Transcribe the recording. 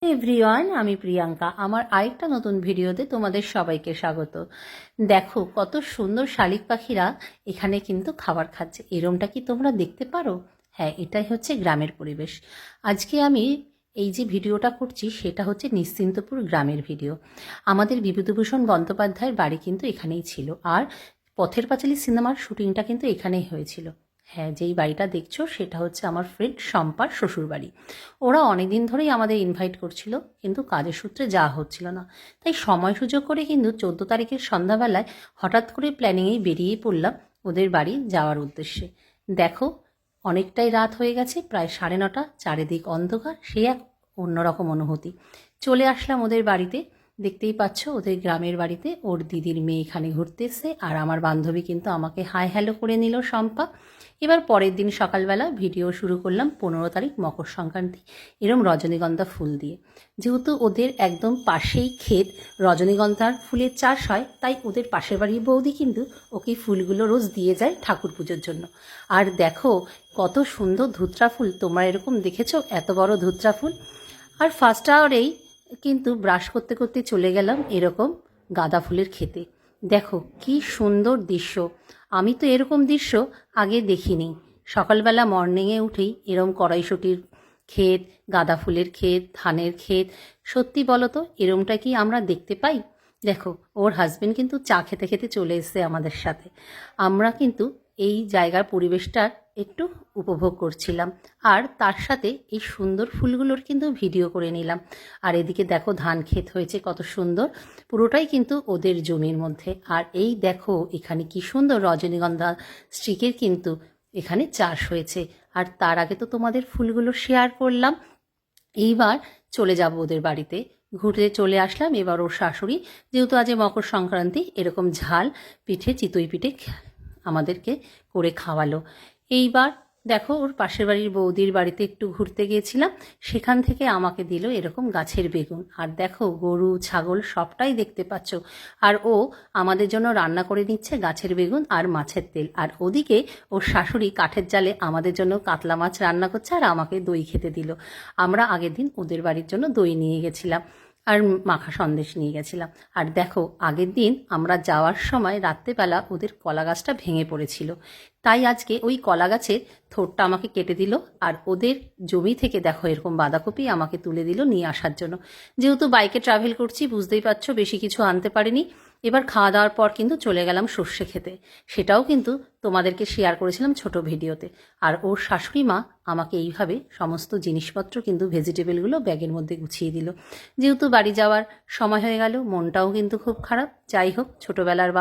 Everyone, আমি প্রিয়াঙ্কা। আমার আরেকটা নতুন ভিডিওতে তোমাদের সবাইকে স্বাগত। দেখো কত সুন্দর শালিক পাখিরা এখানে কিন্তু খাবার খাচ্ছে। এরমটা কি তোমরা দেখতে পারো? হ্যাঁ, এটাই হচ্ছে গ্রামের পরিবেশ। আজকে আমি এই যে ভিডিওটা করছি সেটা হচ্ছে নিশ্চিন্তপুর গ্রামের ভিডিও। আমাদের বিভূতিভূষণ বন্দ্যোপাধ্যায়ের বাড়ি কিন্তু এখানেই ছিল, আর পথের পাঁচালী সিনেমার শুটিংটা কিন্তু এখানেই হয়েছিল। হ্যাঁ, যেই বাড়িটা দেখছো সেটা হচ্ছে আমার ফ্রেন্ড শম্পার শ্বশুর বাড়ি। ওরা অনেক দিন ধরেই আমাদের ইনভাইট করছিল, কিন্তু কাজের সূত্রে যাওয়া হচ্ছিল না। তাই সময় সুযোগ করে কিন্তু 14 তারিখের সন্ধ্যাবেলায় হঠাৎ করে প্ল্যানিংয়েই বেরিয়ে পড়লাম ওদের বাড়ি যাওয়ার উদ্দেশ্যে। দেখো, অনেকটাই রাত হয়ে গেছে, প্রায় 9:30। চারিদিক অন্ধকার, সে এক অন্যরকম অনুভূতি। চলে আসলাম ওদের বাড়িতে। দেখতেই পাচ্ছ ওদের গ্রামের বাড়িতে ওর দিদির মেয়ে এখানে ঘুরতে এসছে, আর আমার বান্ধবী কিন্তু আমাকে হাই হ্যালো করে নিল, শম্পা। এবার পরের দিন সকালবেলা ভিডিও শুরু করলাম 15 তারিখ মকর সংক্রান্তি, এরম রজনীগন্ধা ফুল দিয়ে। যেহেতু ওদের একদম পাশেই ক্ষেত, রজনীগন্ধার ফুলের চাষ হয়, তাই ওদের পাশের বাড়ির বৌদি কিন্তু ওকে ফুলগুলো রোজ দিয়ে যায় ঠাকুর পুজোর জন্য। আর দেখো কত সুন্দর ধুতরা ফুল, তোমরা এরকম দেখেছো এত বড় ধুতরা ফুল? আর ফার্স্ট আওয়ারেই কিন্তু ব্রাশ করতে করতে চলে গেলাম এরকম গাঁদা ফুলের খেতে। দেখো কি সুন্দর দৃশ্য, আমি তো এরকম দৃশ্য আগে দেখিনি। সকালবেলা মর্নিংয়ে উঠেই এরম কড়াইশুঁটির ক্ষেত, গাঁদা ফুলের ক্ষেত, ধানের ক্ষেত, সত্যি বলো তো এরমটা কি আমরা দেখতে পাই? দেখো, ওর হাজবেন্ড কিন্তু চা খেতে খেতে চলে এসেছে আমাদের সাথে। আমরা কিন্তু এই জায়গার পরিবেশটার একটু উপভোগ করছিলাম, আর তার সাথে এই সুন্দর ফুলগুলোর কিন্তু ভিডিও করে নিলাম। আর এদিকে দেখো ধান ক্ষেত হয়েছে কত সুন্দর, পুরোটাই কিন্তু ওদের জমির মধ্যে। আর এই দেখো এখানে কি সুন্দর রজনীগন্ধা স্ট্রিকের কিন্তু এখানে চাষ হয়েছে। আর তার আগে তো তোমাদের ফুলগুলো শেয়ার করলাম। এইবার চলে যাব ওদের বাড়িতে, ঘুরতে চলে আসলাম। এবার ওর শাশুড়ি, যেহেতু আজ মকর সংক্রান্তি, এরকম ঝাল পিঠে, চিতই পিঠে আমাদেরকে করে খাওয়ালো। এইবার দেখো ওর পাশের বাড়ির বৌদির বাড়িতে একটু ঘুরতে গিয়েছিলাম, সেখান থেকে আমাকে দিল এরকম গাছের বেগুন। আর দেখো গরু ছাগল সবটাই দেখতে পাচ্ছ। আর ও আমাদের জন্য রান্না করে নিচ্ছে গাছের বেগুন আর মাছের তেল। আর ওদিকে ওর শাশুড়ি কাঠের জালে আমাদের জন্য কাতলা মাছ রান্না করছে, আর আমাকে দই খেতে দিল। আমরা আগের দিন ওদের বাড়ির জন্য দই নিয়ে গেছিলাম, আর মাখা সন্দেশ নিয়ে গেছিলাম। আর দেখো আগের দিন আমরা যাওয়ার সময় রাত্রেবেলা ওদের কলা গাছটা ভেঙে পড়েছিল, তাই আজকে ওই কলা গাছের থোরটা আমাকে কেটে দিল। আর ওদের জমি থেকে দেখো এরকম বাঁধাকপি আমাকে তুলে দিল নিয়ে আসার জন্য। যেহেতু বাইকে ট্রাভেল করছি, বুঝতেই পারছো বেশি কিছু আনতে পারিনি। এবার খাওয়া দাওয়ার পর কিন্তু চলে গেলাম সর্ষে খেতে, সেটাও কিন্তু তোমাদেরকে শেয়ার করেছিলাম ছোট ভিডিওতে। আর ওর শাশুড়ি মা আমাকে এইভাবে সমস্ত জিনিসপত্র কিন্তু ভেজিটেবলগুলো ব্যাগের মধ্যে গুছিয়ে দিল। যেহেতু বাড়ি যাওয়ার সময় হয়ে গেল, মনটাও কিন্তু খুব খারাপ। যাই হোক, ছোটোবেলার